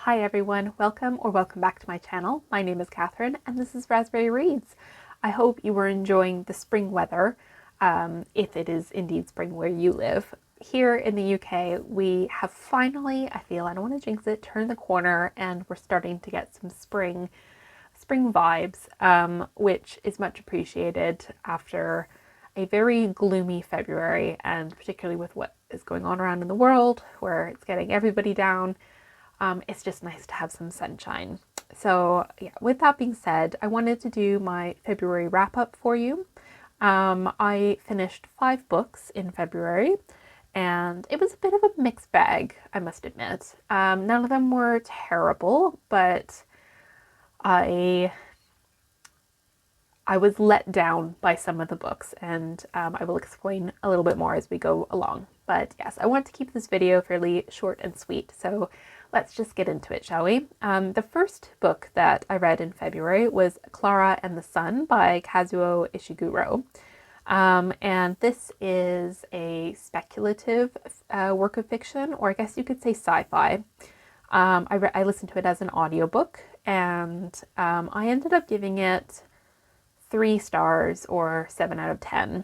Hi everyone, welcome back to my channel. My name is Catherine and this is Raspberry Reads. I hope you were enjoying the spring weather, if it is indeed spring where you live. Here in the UK, we have finally, I don't want to jinx it, turned the corner and we're starting to get some spring vibes, which is much appreciated after a very gloomy February, and particularly with what is going on around in the world where it's getting everybody down. It's just nice to have some sunshine. So yeah, with that being said, I wanted to do my February wrap up for you. I finished 5 books in February and it was a bit of a mixed bag, I must admit. None of them were terrible, but I was let down by some of the books, and I will explain a little bit more as we go along. But yes, I want to keep this video fairly short and sweet, so let's just get into it, shall we? The first book that I read in February was Klara and the Sun by Kazuo Ishiguro. And this is a speculative work of fiction, or I guess you could say sci-fi. I listened to it as an audiobook, and I ended up giving it 3 stars, or 7 out of 10.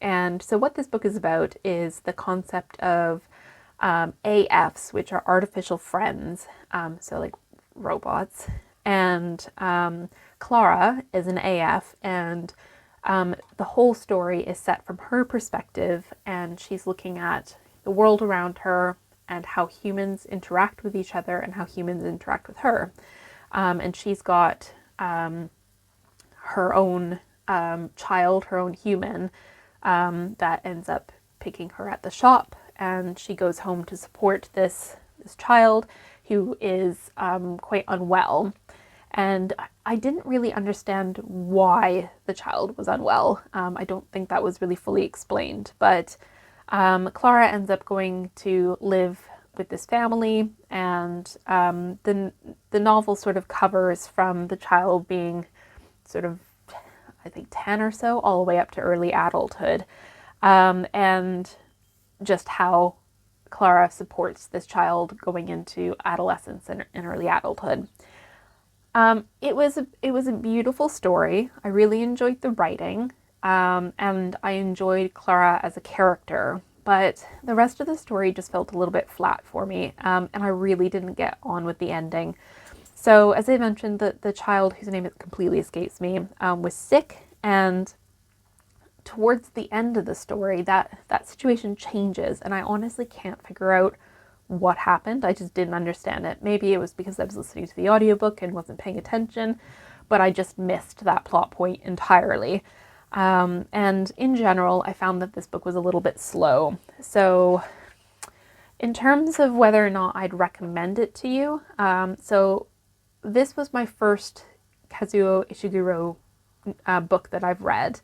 And so what this book is about is the concept of AFs, which are artificial friends, so like robots. And Klara is an AF, and the whole story is set from her perspective, and she's looking at the world around her and how humans interact with each other and how humans interact with her. And she's got her own child, her own human, that ends up picking her at the shop, and she goes home to support this child who is quite unwell. And I didn't really understand why the child was unwell. I don't think that was really fully explained, but Klara ends up going to live with this family, and the novel sort of covers from the child being sort of, I think, 10 or so, all the way up to early adulthood, and just how Klara supports this child going into adolescence and early adulthood. It was a beautiful story. I really enjoyed the writing, and I enjoyed Klara as a character, but the rest of the story just felt a little bit flat for me, and I really didn't get on with the ending. So as I mentioned, the child, whose name completely escapes me, was sick, and towards the end of the story, that situation changes, and I honestly can't figure out what happened. I just didn't understand it. Maybe it was because I was listening to the audiobook and wasn't paying attention, but I just missed that plot point entirely. And in general, I found that this book was a little bit slow. So in terms of whether or not I'd recommend it to you, so this was my first Kazuo Ishiguro book that I've read.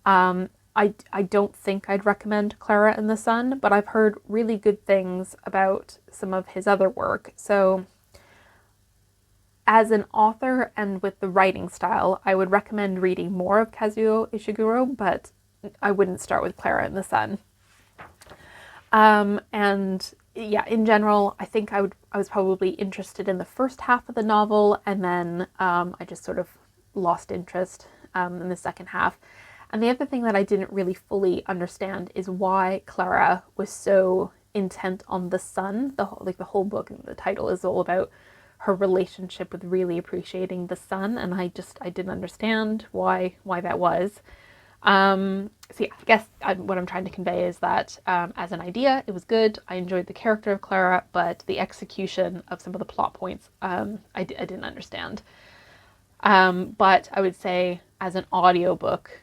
I don't think I'd recommend Klara and the Sun, but I've heard really good things about some of his other work. So as an author and with the writing style, I would recommend reading more of Kazuo Ishiguro, but I wouldn't start with Klara and the Sun. And yeah, in general, I think I was probably interested in the first half of the novel, and then I just sort of lost interest in the second half. And the other thing that I didn't really fully understand is why Klara was so intent on the sun. The whole book and the title is all about her relationship with really appreciating the sun, and I didn't understand why that was. So yeah, I guess what I'm trying to convey is that as an idea, it was good. I enjoyed the character of Klara, but the execution of some of the plot points, I didn't understand. But I would say as an audiobook,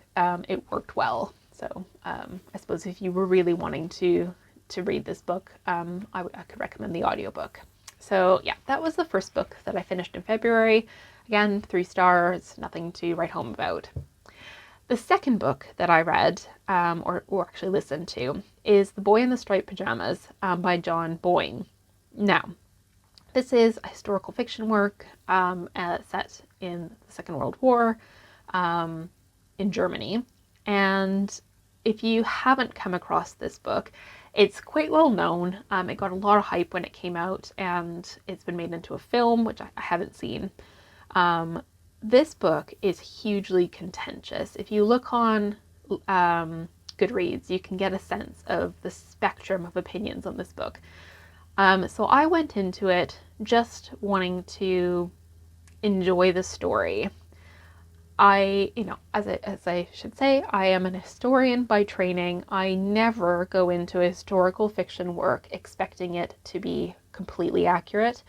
it worked well. So I suppose if you were really wanting to read this book, I could recommend the audiobook. So yeah, that was the first book that I finished in February. Again, 3 stars, nothing to write home about. The second book that I read, or actually listened to, is The Boy in the Striped Pajamas by Boyne. Now, this is a historical fiction work set in the Second World War in Germany. And if you haven't come across this book, It's quite well known. It got a lot of hype when it came out, and it's been made into a film, which I haven't seen. This book is hugely contentious. If you look on Goodreads, you can get a sense of the spectrum of opinions on this book. So I went into it just wanting to enjoy the story. As I should say, I am an historian by training. I never go into a historical fiction work expecting it to be completely accurate.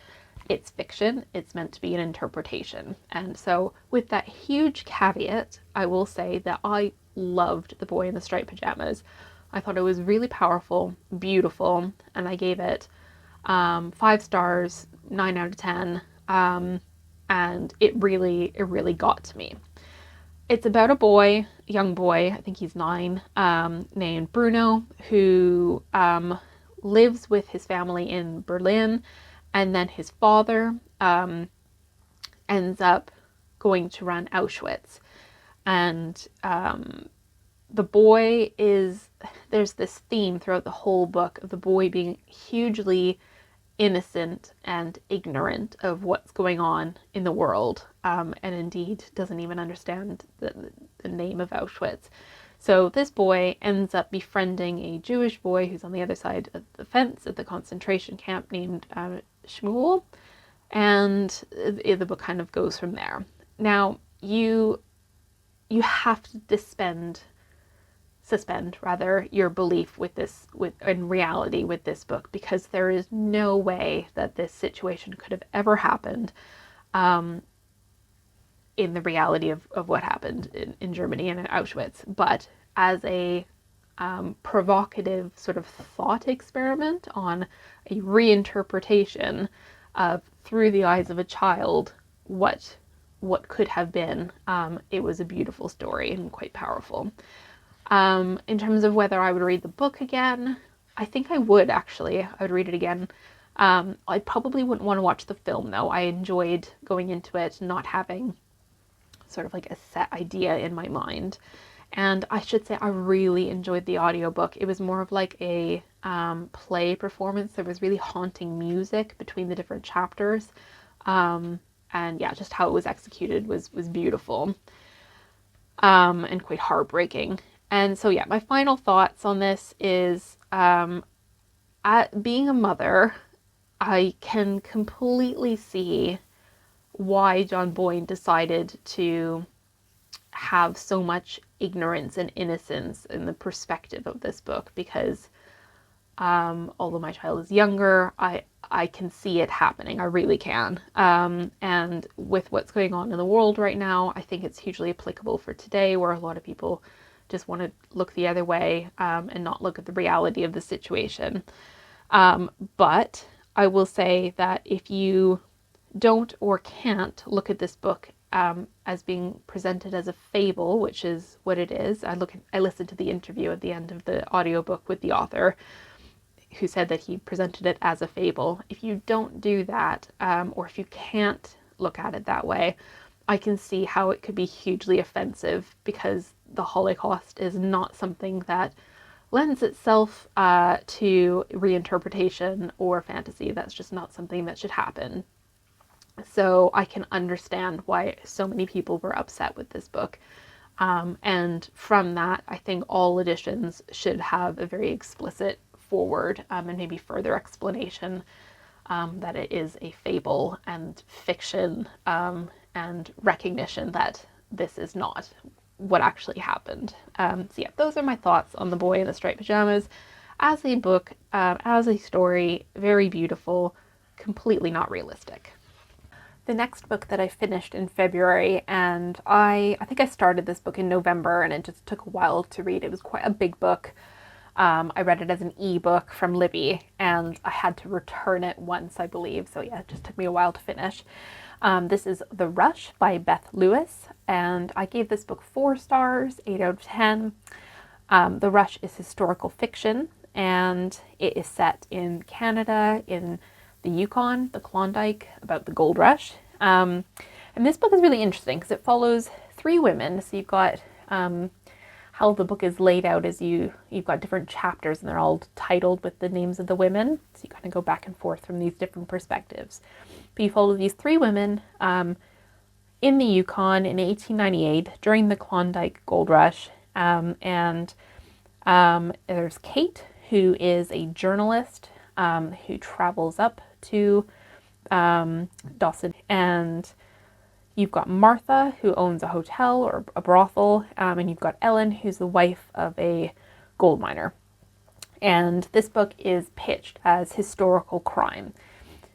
It's fiction. It's meant to be an interpretation. And so with that huge caveat, I will say that I loved The Boy in the Striped Pajamas. I thought it was really powerful, beautiful, and I gave it 5 stars, 9 out of 10, and it really got to me. It's about a young boy, I think he's 9, named Bruno, who lives with his family in Berlin, and then his father ends up going to run Auschwitz. And the boy there's this theme throughout the whole book of the boy being hugely innocent and ignorant of what's going on in the world, and indeed doesn't even understand the name of Auschwitz. So this boy ends up befriending a Jewish boy who's on the other side of the fence at the concentration camp named Shmuel, and the book kind of goes from there. Now, you have to suspend your belief in reality with this book, because there is no way that this situation could have ever happened in the reality of what happened in Germany and in Auschwitz. But as a provocative sort of thought experiment on a reinterpretation of, through the eyes of a child, what could have been, it was a beautiful story and quite powerful. In terms of whether I would read the book again, I think I would actually. I would read it again. I probably wouldn't want to watch the film though. I enjoyed going into it not having sort of like a set idea in my mind. And I should say I really enjoyed the audiobook. It was more of like a play performance. There was really haunting music between the different chapters. And yeah, just how it was executed was beautiful. And quite heartbreaking. And so yeah, my final thoughts on this is, being a mother, I can completely see why John Boyne decided to have so much ignorance and innocence in the perspective of this book, because although my child is younger, I can see it happening. I really can. And with what's going on in the world right now, I think it's hugely applicable for today, where a lot of people just want to look the other way and not look at the reality of the situation. But I will say that if you don't or can't look at this book as being presented as a fable, which is what it is. I listened to the interview at the end of the audiobook with the author, who said that he presented it as a fable. If you don't do that, or if you can't look at it that way, I can see how it could be hugely offensive, because the Holocaust is not something that lends itself to reinterpretation or fantasy. That's just not something that should happen. So I can understand why so many people were upset with this book. And from that, I think all editions should have a very explicit forward and maybe further explanation that it is a fable and fiction, and recognition that this is not what actually happened. So yeah, those are my thoughts on The Boy in the Striped Pajamas. As a book, as a story, very beautiful, completely not realistic. The next book that I finished in February, and I think I started this book in November, and it just took a while to read. It was quite a big book. I read it as an ebook from Libby, and I had to return it once, I believe. So yeah, it just took me a while to finish. This is The Rush by Beth Lewis, and I gave this book 4 stars, 8 out of 10. The Rush is historical fiction, and it is set in Canada, in the Yukon, the Klondike, about the gold rush. And this book is really interesting because it follows 3 women. So you've got how the book is laid out is you've got different chapters and they're all titled with the names of the women. So you kind of go back and forth from these different perspectives. But you follow these three women in the Yukon in 1898 during the Klondike Gold Rush. And there's Kate, who is a journalist who travels up to Dawson. And you've got Martha, who owns a hotel or a brothel, and you've got Ellen, who's the wife of a gold miner. And this book is pitched as historical crime.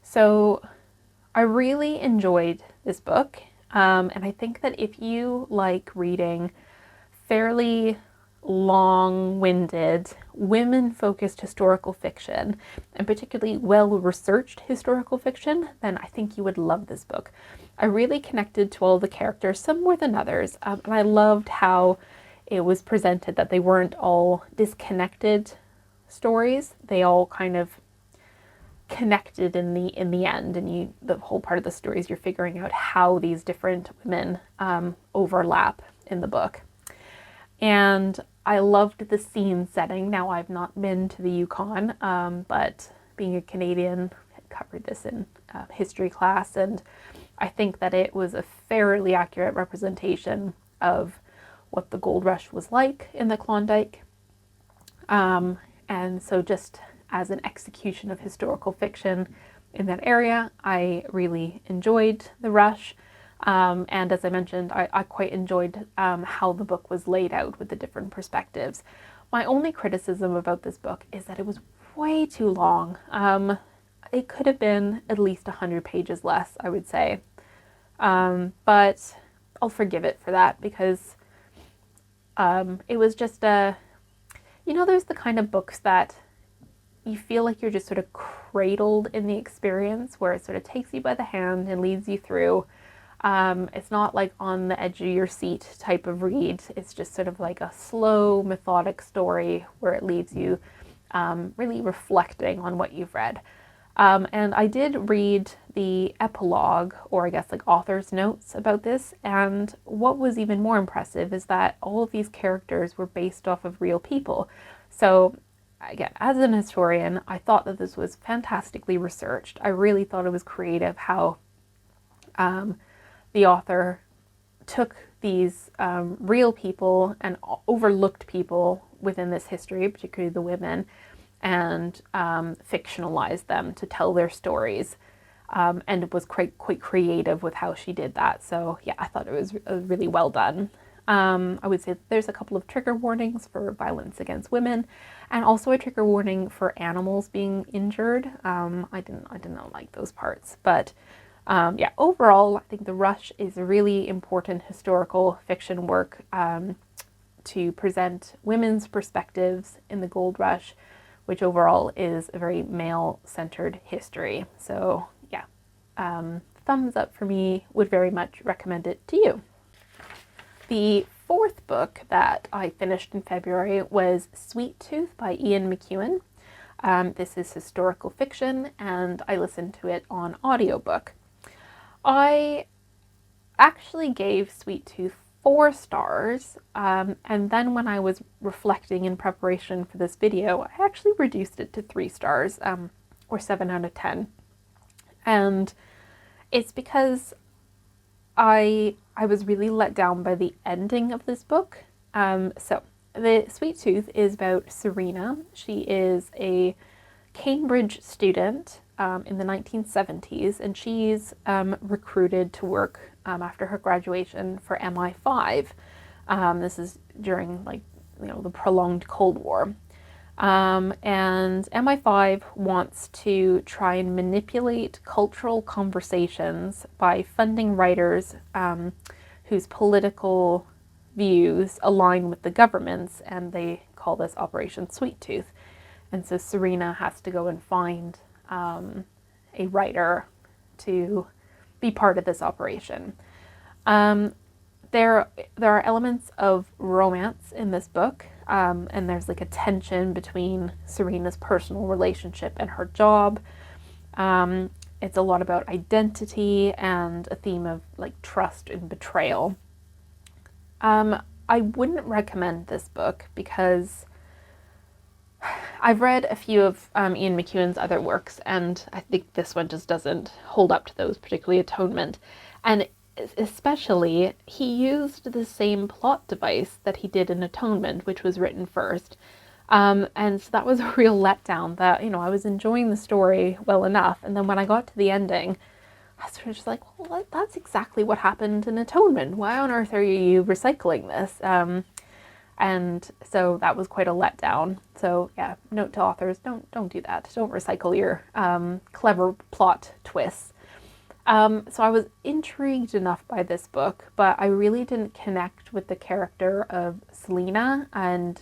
So I really enjoyed this book, and I think that if you like reading fairly long-winded, women-focused historical fiction, and particularly well-researched historical fiction, then I think you would love this book. I really connected to all the characters, some more than others, and I loved how it was presented, that they weren't all disconnected stories. They all kind of connected in the end, and the whole part of the story is you're figuring out how these different women overlap in the book. And I loved the scene setting. Now, I've not been to the Yukon, but being a Canadian, I covered this in history class, and I think that it was a fairly accurate representation of what the gold rush was like in the Klondike. And so just as an execution of historical fiction in that area, I really enjoyed the rush. And as I mentioned, I quite enjoyed how the book was laid out with the different perspectives. My only criticism about this book is that it was way too long. It could have been at least 100 pages less, I would say. But I'll forgive it for that, because it was just there's the kind of books that you feel like you're just sort of cradled in the experience, where it sort of takes you by the hand and leads you through. It's not like on the edge of your seat type of read. It's just sort of like a slow, methodic story where it leaves you really reflecting on what you've read. And I did read the epilogue, or I guess like author's notes about this, and what was even more impressive is that all of these characters were based off of real people. So again, as an historian, I thought that this was fantastically researched. I really thought it was creative how the author took these real people and overlooked people within this history, particularly the women, and fictionalized them to tell their stories, and was quite creative with how she did that. So yeah, I thought it was really well done. I would say there's a couple of trigger warnings for violence against women, and also a trigger warning for animals being injured. I didn't like those parts, but yeah, overall, I think The Rush is a really important historical fiction work to present women's perspectives in the gold rush, which overall is a very male-centered history. So yeah, thumbs up for me, would very much recommend it to you. The fourth book that I finished in February was Sweet Tooth by Ian McEwan. This is historical fiction, and I listened to it on audiobook. I actually gave Sweet Tooth 4 stars, and then when I was reflecting in preparation for this video, I actually reduced it to 3 stars, or 7 out of 10. And it's because I was really let down by the ending of this book. So the Sweet Tooth is about Serena. She is a Cambridge student in the 1970s, and she's recruited to work after her graduation for MI5. This is during the prolonged Cold War. And MI5 wants to try and manipulate cultural conversations by funding writers whose political views align with the government's, and they call this Operation Sweet Tooth. And so Serena has to go and find a writer to be part of this operation. There are elements of romance in this book, and there's like a tension between Serena's personal relationship and her job. It's a lot about identity and a theme of like trust and betrayal. I wouldn't recommend this book because I've read a few of Ian McEwan's other works, and I think this one just doesn't hold up to those, particularly Atonement. And especially, he used the same plot device that he did in Atonement, which was written first. And so that was a real letdown that, I was enjoying the story well enough. And then when I got to the ending, I was sort of just like, well, that's exactly what happened in Atonement. Why on earth are you recycling this? And so that was quite a letdown. So yeah, note to authors, don't do that. Don't recycle your clever plot twists. So I was intrigued enough by this book, but I really didn't connect with the character of Selena, and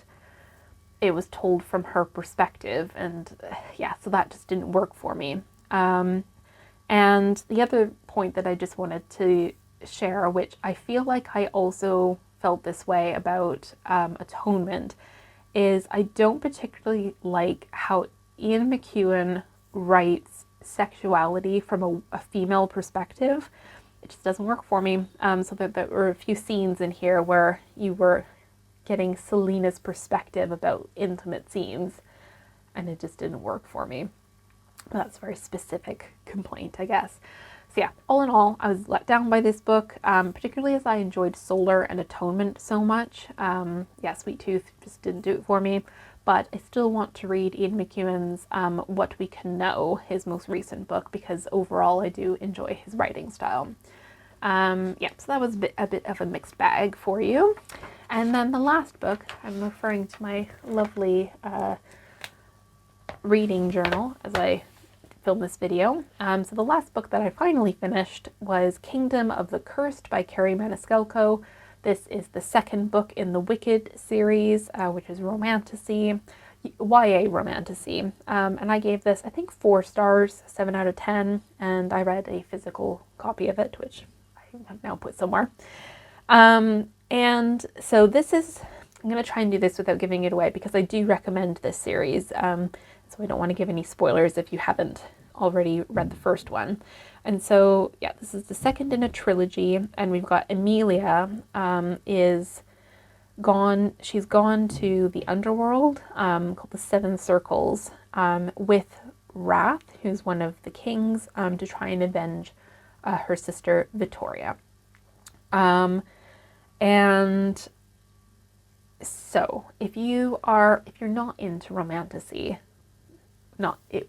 it was told from her perspective, and yeah, so that just didn't work for me. And the other point that I just wanted to share, which I feel like I also felt this way about Atonement, is I don't particularly like how Ian McEwan writes sexuality from a female perspective. It just doesn't work for me. So there were a few scenes in here where you were getting Selena's perspective about intimate scenes, and it just didn't work for me. But that's a very specific complaint, I guess. So yeah, all in all, I was let down by this book, particularly as I enjoyed Solar and Atonement so much. Yeah, Sweet Tooth just didn't do it for me, but I still want to read Ian McEwan's What We Can Know, his most recent book, because overall I do enjoy his writing style. Yeah, so that was a bit of a mixed bag for you. And then the last book, I'm referring to my lovely reading journal as I film this video. So the last book that I finally finished was Kingdom of the Cursed by Kerri Maniscalco. This is the second book in the Wicked series, which is romantasy, YA romantasy. And I gave this, I think, 4 stars, 7 out of 10, and I read a physical copy of it, which I have now put somewhere. And so this is, I'm going to try and do this without giving it away because I do recommend this series. So I don't want to give any spoilers if you haven't already read the first one. And so, yeah, this is the second in a trilogy, and we've got Emilia she's gone to the underworld, called the Seven Circles, with Wrath, who's one of the kings, to try and avenge her sister Vittoria. And so if you're not into romantasy,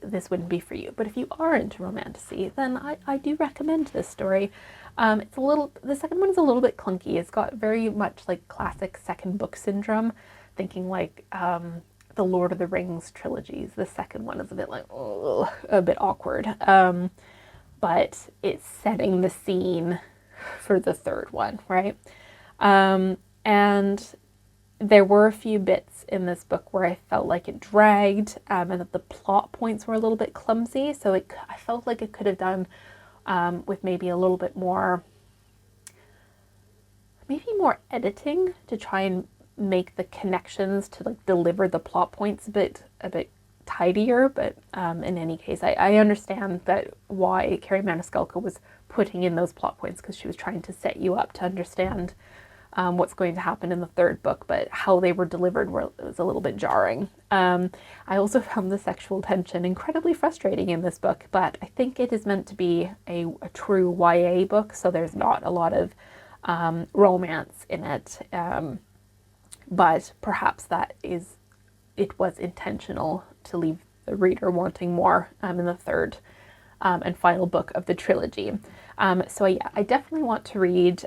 this wouldn't be for you. But if you are into romantasy, then I do recommend this story. The second one is a little bit clunky. It's got very much like classic second book syndrome, thinking like the Lord of the Rings trilogies. The second one is a bit like, a bit awkward. But it's setting the scene for the third one, right? And there were a few bits in this book where I felt like it dragged, and that the plot points were a little bit clumsy. So I felt like it could have done with maybe a little bit more, more editing to try and make the connections to like deliver the plot points a bit tidier. But in any case, I understand that why Kerri Maniscalco was putting in those plot points, because she was trying to set you up to understand what's going to happen in the third book, but how they were delivered was a little bit jarring. I also found the sexual tension incredibly frustrating in this book, but I think it is meant to be a true YA book, so there's not a lot of romance in it, but perhaps it was intentional to leave the reader wanting more in the third and final book of the trilogy. So yeah, I definitely want to read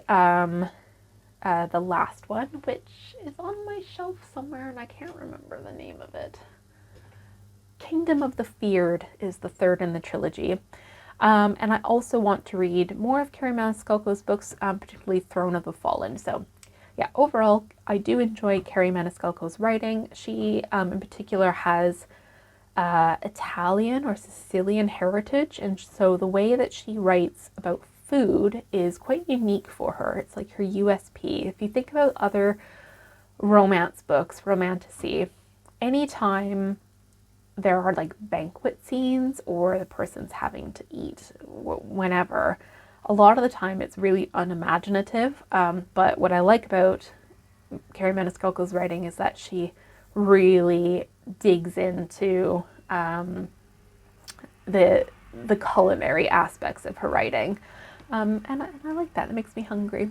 the last one, which is on my shelf somewhere, and I can't remember the name of it. Kingdom of the Feared is the third in the trilogy. And I also want to read more of Kerri Maniscalco's books, particularly Throne of the Fallen. So yeah, overall, I do enjoy Kerri Maniscalco's writing. She, in particular, has Italian or Sicilian heritage, and so the way that she writes about food is quite unique for her. It's like her USP. If you think about other romance books, romantasy, anytime there are like banquet scenes or the person's having to eat whenever, a lot of the time it's really unimaginative. But what I like about Kerri Maniscalco's writing is that she really digs into the culinary aspects of her writing, and I like that. It makes me hungry.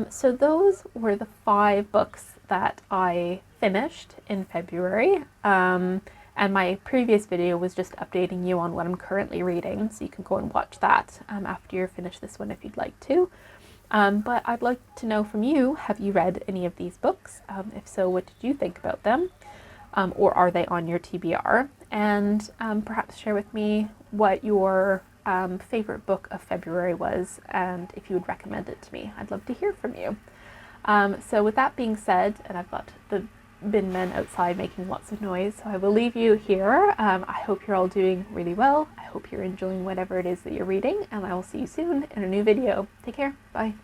So those were the 5 books that I finished in February. And my previous video was just updating you on what I'm currently reading, so you can go and watch that after you're finished this one if you'd like to. But I'd like to know from you, have you read any of these books? If so, what did you think about them? Or are they on your TBR? And perhaps share with me what your favorite book of February was, and if you would recommend it to me. I'd love to hear from you. So with that being said, and I've got the bin men outside making lots of noise, so I will leave you here. I hope you're all doing really well. I hope you're enjoying whatever it is that you're reading, and I will see you soon in a new video. Take care. Bye.